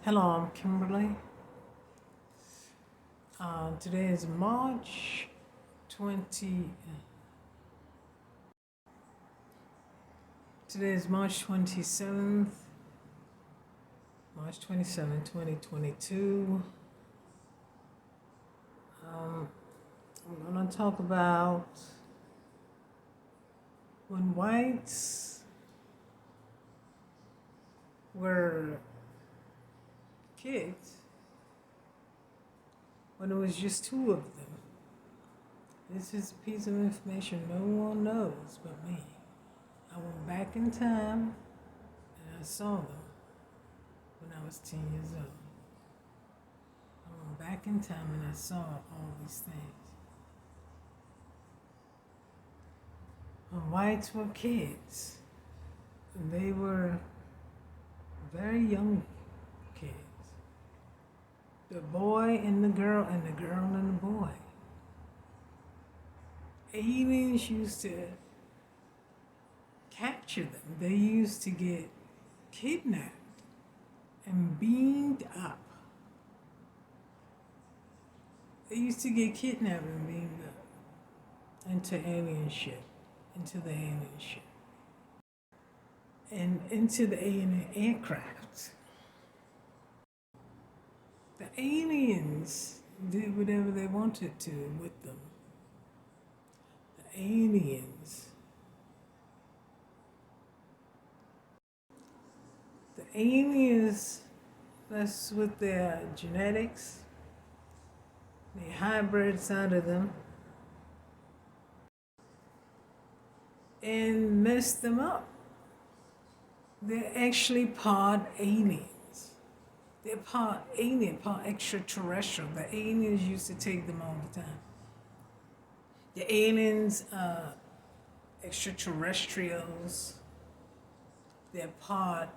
Hello, I'm Kimberly. Today is March 20. Today is March 27th, March 27th, 2022. I'm going to talk about when whites were kids, when it was just two of them. This is a piece of information no one knows but me. I went back in time and I saw them when I was 10 years old. I went back in time and I saw all these things. When whites were kids, they were very young kids. The boy and the girl and the boy. Aliens used to capture them. They used to get kidnapped and beamed up. They used to get kidnapped and beamed up into the alien ship. And into the alien aircraft. The aliens did whatever they wanted to with them. The aliens, that's with their genetics, the hybrids out of them, and messed them up. They're actually part aliens. They're part alien, part extraterrestrial. The aliens used to take them all the time. The aliens, extraterrestrials, they're part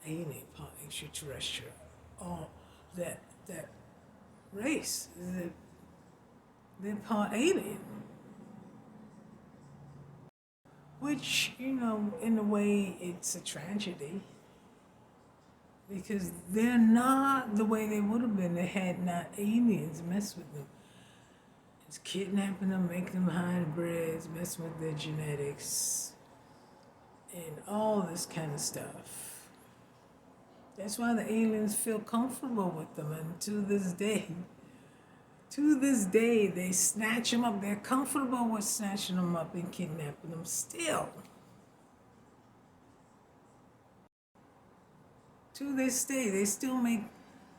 alien, part extraterrestrial. All that race, they're part alien. Which, in a way, it's a tragedy. Because they're not the way they would have been. They had not aliens mess with them. It's kidnapping them, making them hybrids, messing with their genetics, and all this kind of stuff. That's why the aliens feel comfortable with them. And to this day, they snatch them up. They're comfortable with snatching them up and kidnapping them still. To this day, they still make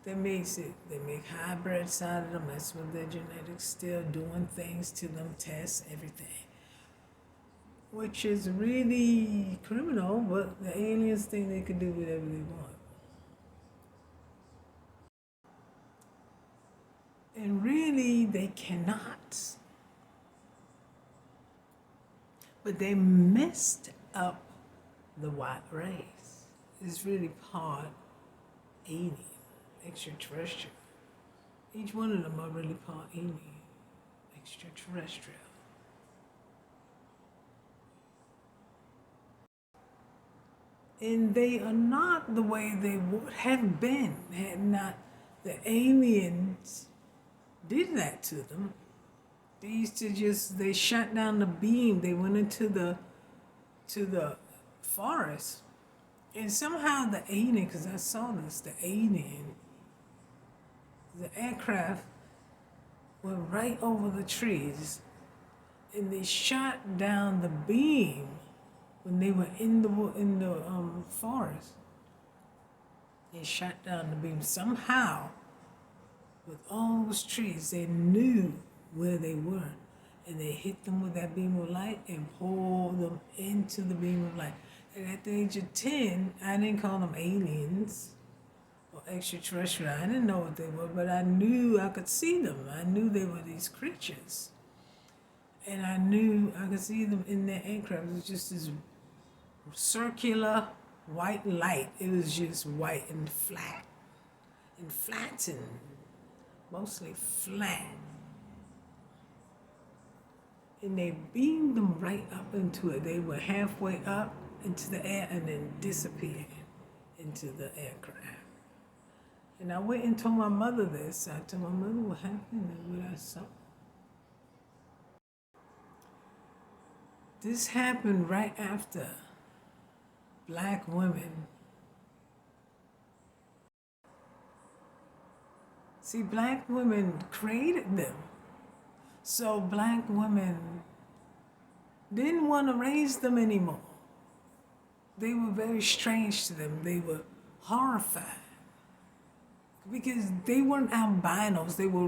hybrids out of them, mess with their genetics, still doing things to them, tests, everything. Which is really criminal, but the aliens think they can do whatever they want. And really, they cannot. But they messed up the white race. It's really part alien, extraterrestrial. Each one of them are really part alien, extraterrestrial. And they are not the way they would have been had not the aliens did that to them. They used to they shut down the beam. They went into the forest. And somehow the alien, because I saw this, the aircraft went right over the trees, and they shot down the beam when they were in the forest. They shot down the beam somehow. With all those trees, they knew where they were, and they hit them with that beam of light and pulled them into the beam of light. And at the age of 10, I didn't call them aliens or extraterrestrial. I didn't know what they were, but I knew I could see them. I knew they were these creatures. And I knew I could see them in their aircraft. It was just this circular white light. It was just white and flat and flattened, mostly flat. And they beamed them right up into it. They were halfway up into the air and then disappeared into the aircraft. And I went and told my mother this. I told my mother what happened and what I saw. This happened right after black women. See, black women created them. So black women didn't want to raise them anymore. They were very strange to them. They were horrified because they weren't albinos. They were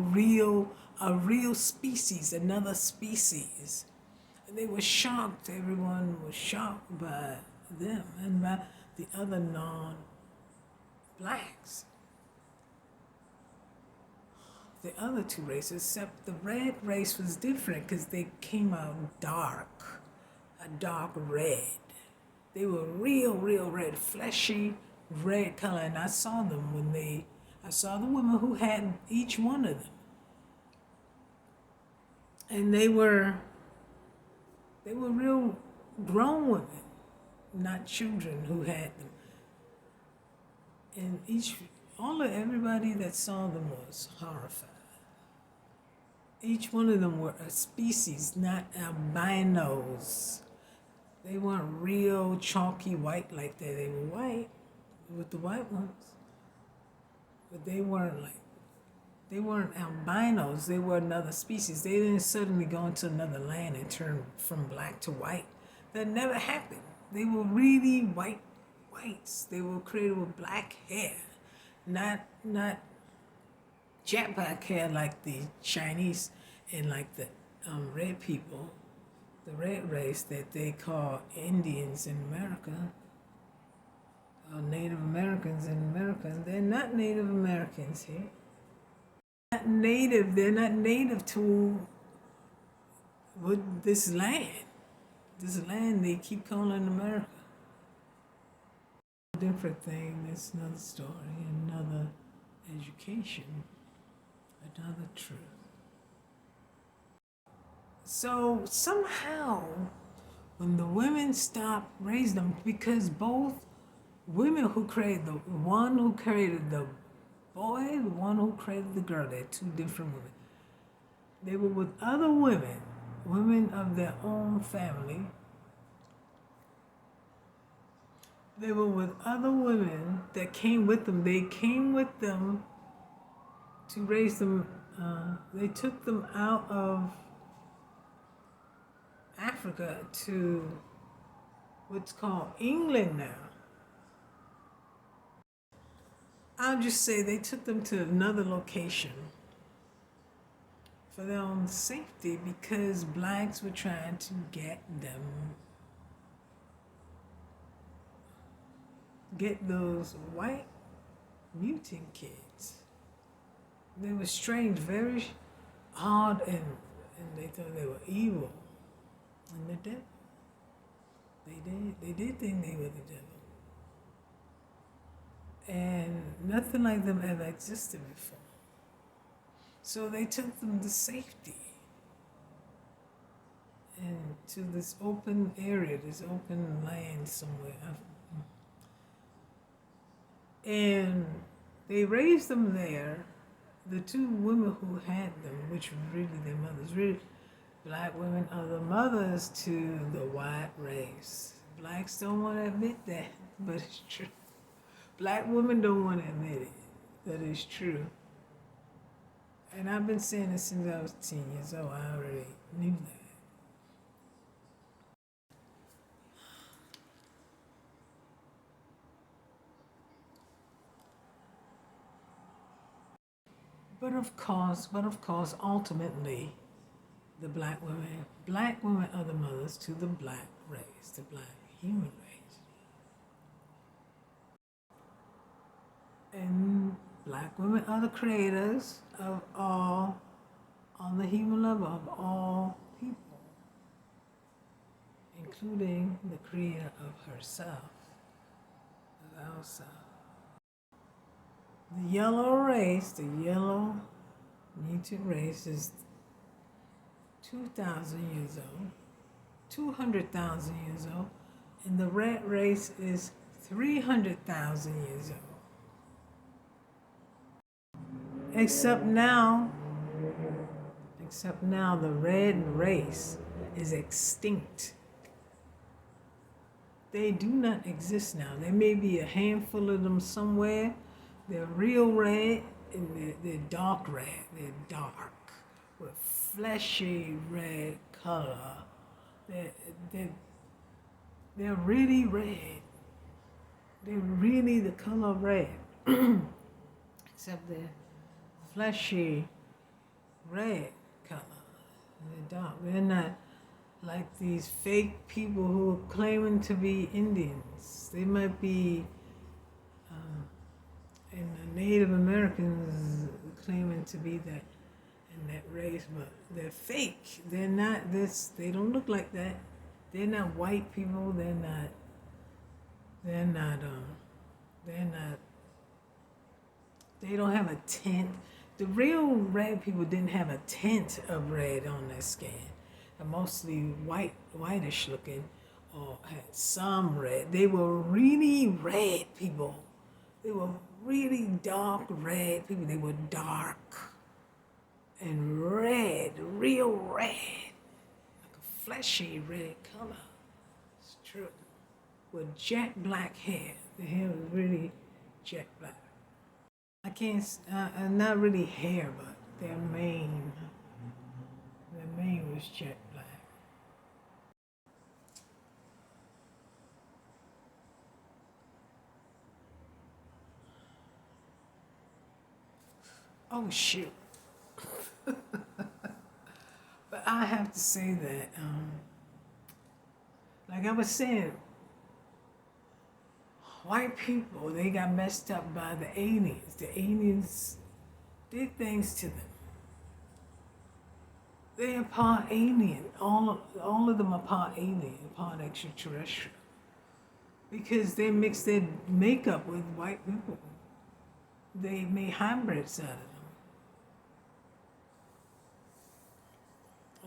a real species, another species. And they were shocked. Everyone was shocked by them and by the other non-blacks. The other two races, except the red race was different because they came out dark, a dark red. They were real red, fleshy red color. And I saw them I saw the women who had each one of them. And they were real grown women, not children who had them. And everybody that saw them was horrified. Each one of them were a species, not albinos. They weren't real chalky white like that. They were white with the white ones. But they weren't albinos. They were another species. They didn't suddenly go into another land and turn from black to white. That never happened. They were really whites. They were created with black hair, not jet black hair like the Chinese and like the red people, the red race that they call Indians in America, Native Americans in America. They're not Native Americans here. They're not native to this land. This land they keep calling America. Different thing, that's another story, another education, another truth. So somehow, when the women stopped raising them, because both women who created the one who created the boy, the one who created the girl, they're two different women. They were with other women of their own family. They were with other women that came with them. They came with them to raise them. They took them out of Africa to what's called England now. I'll just say they took them to another location for their own safety because blacks were trying to get those white mutant kids. They were strange, very odd, and they thought they were evil. And the devil. They did think they were the devil. And nothing like them ever existed before. So they took them to safety and to this open area, this open land somewhere. And they raised them there. The two women who had them, which were really their mothers, really black women are the mothers to the white race. Blacks don't want to admit that, but it's true. Black women don't want to admit it, but it's true. And I've been saying this since I was 10 years old. I already knew that. But of course, ultimately, the black women are the mothers to the black race, the black human race. And black women are the creators of all, on the human level, of all people, including the creator of herself, of ourselves. The yellow race, the yellow mutant race is 2,000 years old, 200,000 years old, and the red race is 300,000 years old. Except now, except now the red race is extinct. They do not exist now. There may be a handful of them somewhere. They're real red and they're dark red. They're dark with fleshy red color. They're, they're, they're really red. They're really the color red. Except they're fleshy red color. They're dark. They're not like these fake people who are claiming to be Indians. They might be, and the Native Americans claiming to be that in that race, but they're fake. They're not this. They don't look like that. They're not white people. They're not. They're not. They're not. They don't have a tint. The real red people didn't have a tint of red on their skin. They're mostly whitish looking, or had some red. They were really red people. They were really dark red people. They were dark and red, real red, like a fleshy red color. It's true. With jet black hair. The hair was really jet black. I can't, not really hair, but their mane was jet black. Oh shoot. But I have to say that, like I was saying, white people, they got messed up by the aliens. The aliens did things to them. They are part alien. All of them are part alien, part extraterrestrial. Because they mix their makeup with white people. They made hybrids out of them.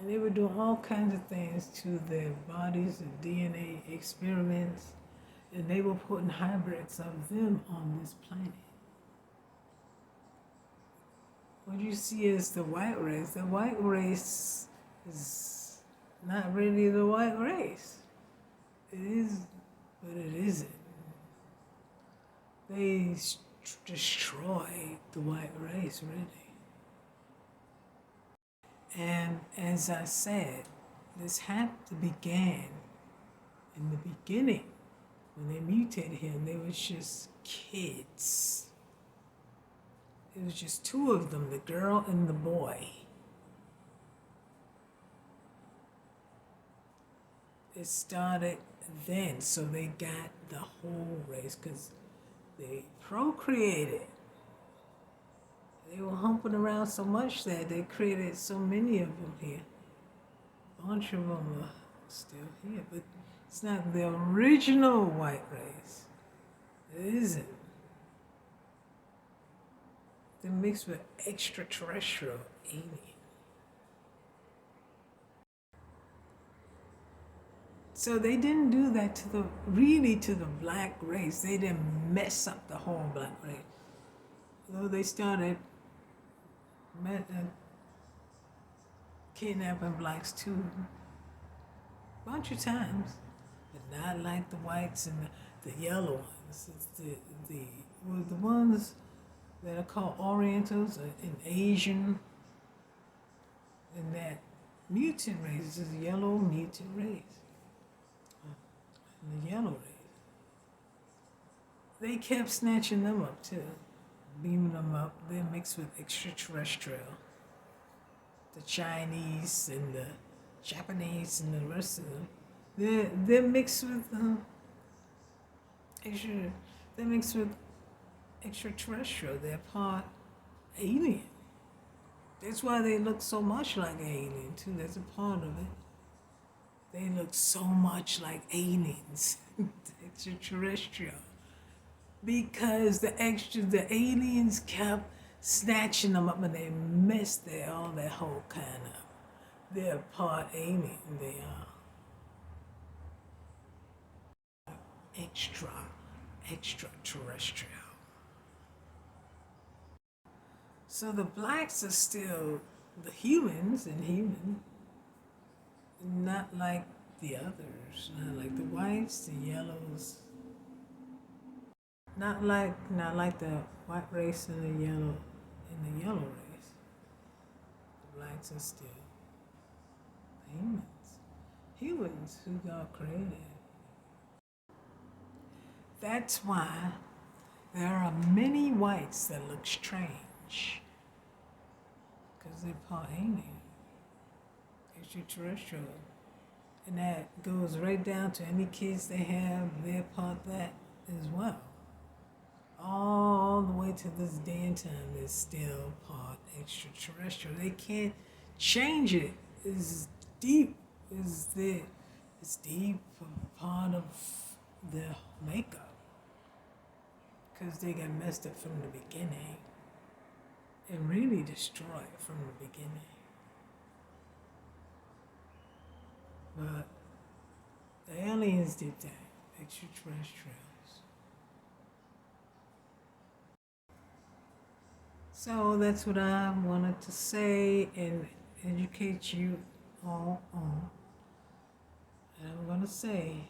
And they were doing all kinds of things to their bodies, the DNA experiments, and they were putting hybrids of them on this planet. What you see is the white race. The white race is not really the white race. It is, but it isn't. They destroyed the white race, really. And as I said, this began in the beginning. When they mutated him, they was just kids. It was just two of them, the girl and the boy. It started then, so they got the whole race because they procreated. They were humping around so much that they created so many of them here. A bunch of them are still here, but it's not the original white race. It isn't. They're mixed with extraterrestrial alien. So they didn't do that to the black race. They didn't mess up the whole black race. Though they started kidnapping blacks too, a bunch of times, but not like the whites and the yellow ones. It's the ones that are called Orientals and Asian, and that mutant race is a yellow mutant race. And the yellow race. They kept snatching them up too, beaming them up. They're mixed with extraterrestrial. The Chinese and the Japanese and the rest of them. They're mixed with they're mixed with extraterrestrial. They're part alien. That's why they look so much like an alien too. That's a part of it. They look so much like aliens, extraterrestrial, because the aliens kept snatching them up and they messed all that whole kind up. They're part alien. They are extraterrestrial. So the blacks are still the humans and human, not like the others, not like the whites, the yellows, not like the white race and the yellow race. The blacks are still humans. Humans who God created. That's why there are many whites that look strange. Because they're part alien, extraterrestrial. And that goes right down to any kids they have, they're part that as well. All the way to this day and time, they're still part extraterrestrial. They can't change it. It's deep. It's deep part of their makeup. Because they got messed up from the beginning and really destroyed from the beginning. But the aliens did that, extraterrestrials. So that's what I wanted to say and educate you all on. And I'm going to say,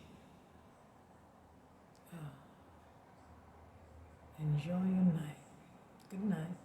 enjoy your night. Good night.